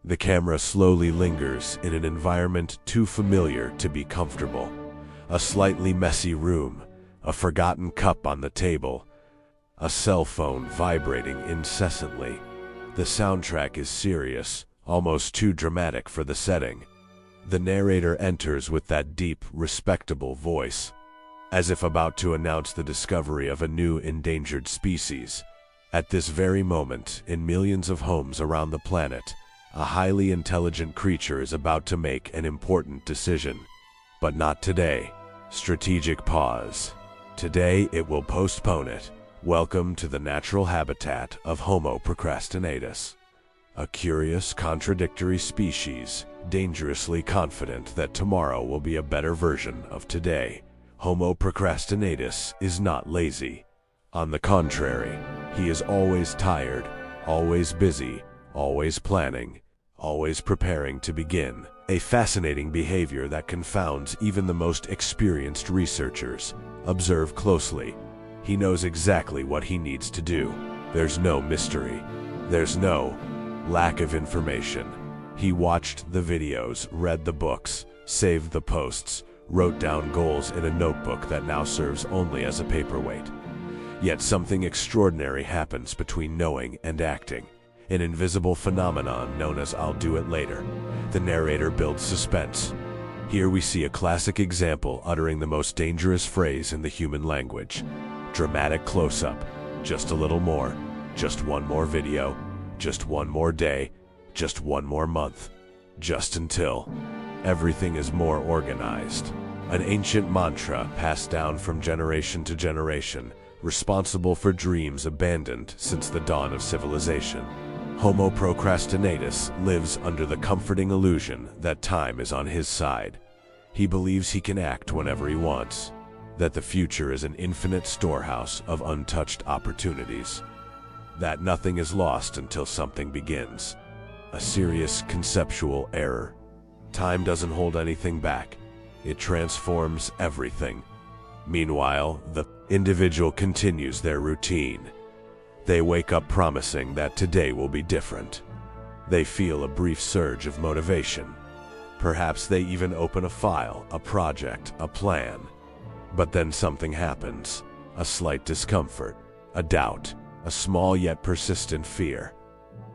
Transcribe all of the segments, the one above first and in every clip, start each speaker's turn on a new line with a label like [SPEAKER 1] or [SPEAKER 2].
[SPEAKER 1] The camera slowly lingers in an environment too familiar to be comfortable. A slightly messy room, a forgotten cup on the table, a cell phone vibrating incessantly. The soundtrack is serious, almost too dramatic for the setting. The narrator enters with that deep, respectable voice, as if about to announce the discovery of a new endangered species. At this very moment, in millions of homes around the planet, a highly intelligent creature is about to make an important decision. But not today. Strategic pause. Today it will postpone it. Welcome to the natural habitat of Homo procrastinatus. A curious, contradictory species, dangerously confident that tomorrow will be a better version of today. Homo procrastinatus is not lazy. On the contrary, he is always tired, always busy, always planning, always preparing to begin. A fascinating behavior that confounds even the most experienced researchers. Observe closely. He knows exactly what he needs to do. There's no mystery. There's no lack of information. He watched the videos, read the books, saved the posts, wrote down goals in a notebook that now serves only as a paperweight. Yet something extraordinary happens between knowing and acting. An invisible phenomenon known as "I'll do it later." The narrator builds suspense. Here we see a classic example uttering the most dangerous phrase in the human language. Dramatic close-up. Just a little more. Just one more video. Just one more day. Just one more month. Just until everything is more organized. An ancient mantra passed down from generation to generation, responsible for dreams abandoned since the dawn of civilization. Homo procrastinatus lives under the comforting illusion that time is on his side. He believes he can act whenever he wants, that the future is an infinite storehouse of untouched opportunities, that nothing is lost until something begins. A serious conceptual error. Time doesn't hold anything back. It transforms everything. Meanwhile, the individual continues their routine. They wake up promising that today will be different. They feel a brief surge of motivation. Perhaps they even open a file, a project, a plan. But then something happens. A slight discomfort, a doubt, a small yet persistent fear.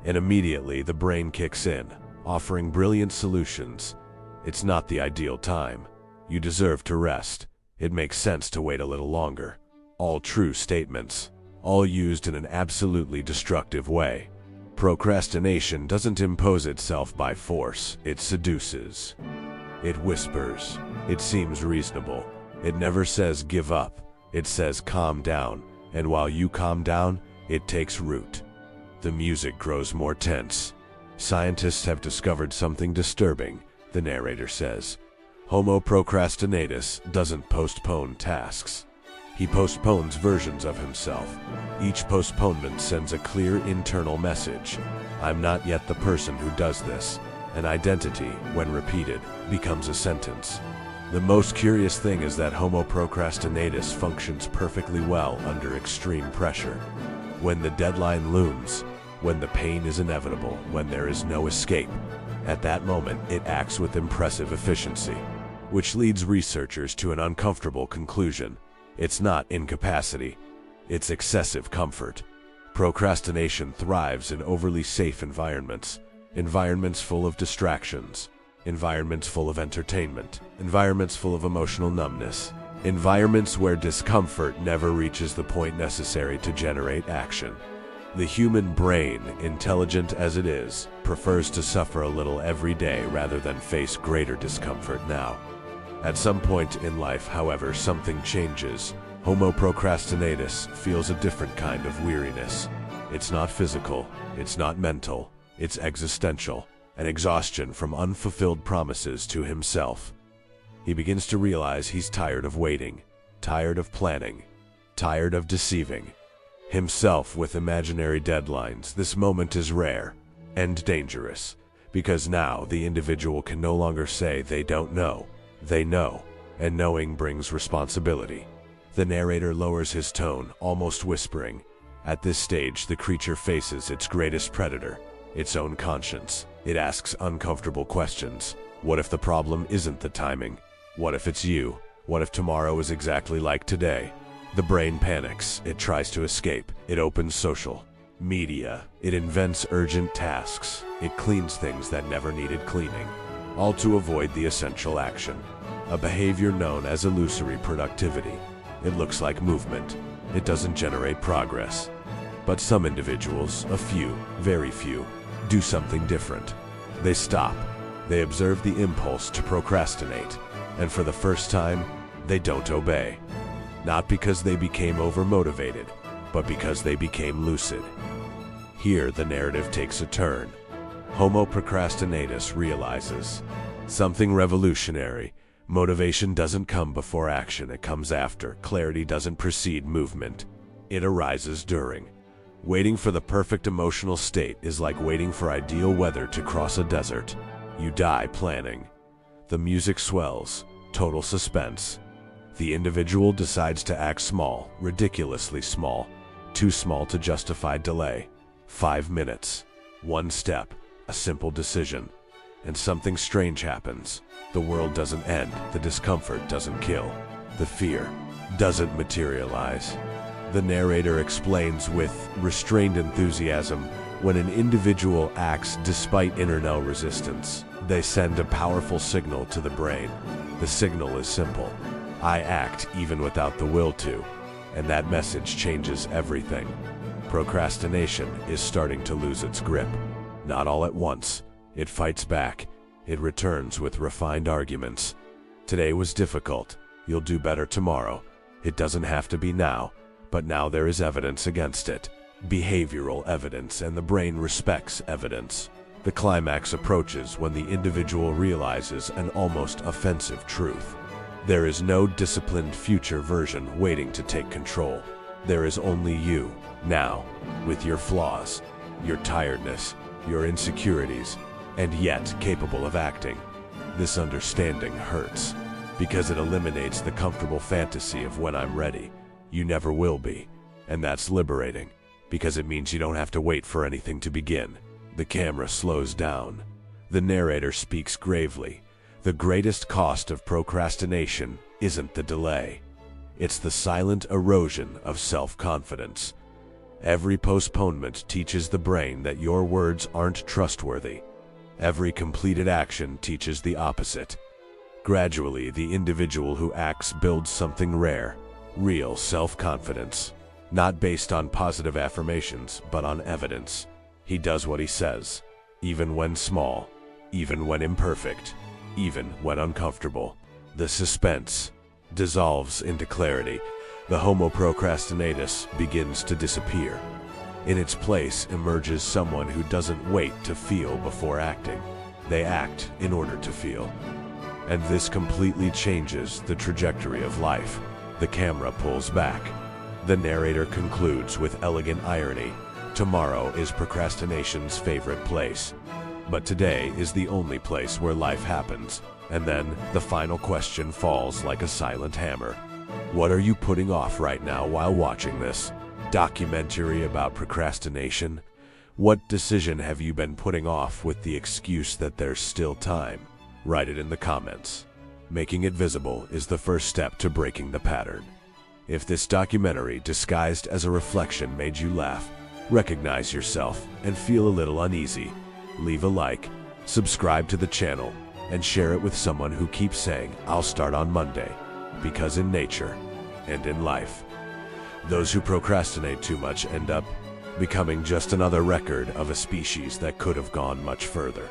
[SPEAKER 1] And immediately the brain kicks in, offering brilliant solutions. It's not the ideal time. You deserve to rest. It makes sense to wait a little longer. All true statements, all used in an absolutely destructive way. Procrastination doesn't impose itself by force, it seduces. It whispers. It seems reasonable. It never says give up. It says calm down, and while you calm down, it takes root. The music grows more tense. Scientists have discovered something disturbing, the narrator says. Homo procrastinatus doesn't postpone tasks. He postpones versions of himself. Each postponement sends a clear internal message. I'm not yet the person who does this. An identity, when repeated, becomes a sentence. The most curious thing is that Homo procrastinatus functions perfectly well under extreme pressure. When the deadline looms, when the pain is inevitable, when there is no escape, at that moment it acts with impressive efficiency, which leads researchers to an uncomfortable conclusion. It's not incapacity, it's excessive comfort. Procrastination thrives in overly safe environments, environments full of distractions, environments full of entertainment, environments full of emotional numbness, environments where discomfort never reaches the point necessary to generate action. The human brain, intelligent as it is, prefers to suffer a little every day rather than face greater discomfort now. At some point in life, however, something changes. Homo procrastinatus feels a different kind of weariness. It's not physical, it's not mental, it's existential, an exhaustion from unfulfilled promises to himself. He begins to realize he's tired of waiting, tired of planning, tired of deceiving himself with imaginary deadlines. This moment is rare and dangerous, because now the individual can no longer say they don't know. They know, and knowing brings responsibility. The narrator lowers his tone, almost whispering. At this stage, the creature faces its greatest predator. its own conscience. It asks uncomfortable questions. What if the problem isn't the timing? What if it's you? What if tomorrow is exactly like today? The brain panics. It tries to escape. It opens social media. It invents urgent tasks. It cleans things that never needed cleaning, all to avoid the essential action. A behavior known as illusory productivity. It looks like movement. It doesn't generate progress. But some individuals, a few, very few, do something different. They stop. They observe the impulse to procrastinate, and for the first time, they don't obey. Not because they became overmotivated, but because they became lucid. Here, the narrative takes a turn. Homo procrastinatus realizes something revolutionary. Motivation doesn't come before action, it comes after. Clarity doesn't precede movement, it arises during. Waiting for the perfect emotional state is like waiting for ideal weather to cross a desert. You die planning. The music swells, total suspense. The individual decides to act small, ridiculously small, too small to justify delay. 5 minutes, one step, a simple decision, and something strange happens. The world doesn't end, the discomfort doesn't kill, the fear doesn't materialize. The narrator explains with restrained enthusiasm, when an individual acts despite internal resistance, they send a powerful signal to the brain. The signal is simple. I act even without the will to, and that message changes everything. Procrastination is starting to lose its grip. Not all at once. It fights back. It returns with refined arguments. Today was difficult. You'll do better tomorrow. It doesn't have to be now, but now there is evidence against it. Behavioral evidence, and the brain respects evidence. The climax approaches when the individual realizes an almost offensive truth. There is no disciplined future version waiting to take control. There is only you, now, with your flaws, your tiredness, your insecurities, and yet capable of acting. This understanding hurts, because it eliminates the comfortable fantasy of when I'm ready. You never will be, and that's liberating, because it means you don't have to wait for anything to begin. The camera slows down. The narrator speaks gravely. The greatest cost of procrastination isn't the delay. It's the silent erosion of self-confidence. Every postponement teaches the brain that your words aren't trustworthy. Every completed action teaches the opposite. Gradually, the individual who acts builds something rare, real self-confidence, not based on positive affirmations, but on evidence. He does what he says, even when small, even when imperfect, even when uncomfortable. The suspense dissolves into clarity. The Homo procrastinatus begins to disappear. In its place emerges someone who doesn't wait to feel before acting. They act in order to feel. And this completely changes the trajectory of life. The camera pulls back. The narrator concludes with elegant irony. Tomorrow is procrastination's favorite place. But today is the only place where life happens. And then the final question falls like a silent hammer. What are you putting off right now while watching this documentary about procrastination? What decision have you been putting off with the excuse that there's still time? Write it in the comments. Making it visible is the first step to breaking the pattern. If this documentary disguised as a reflection made you laugh, recognize yourself, and feel a little uneasy, leave a like, subscribe to the channel, and share it with someone who keeps saying, "I'll start on Monday." Because in nature and in life, those who procrastinate too much end up becoming just another record of a species that could have gone much further.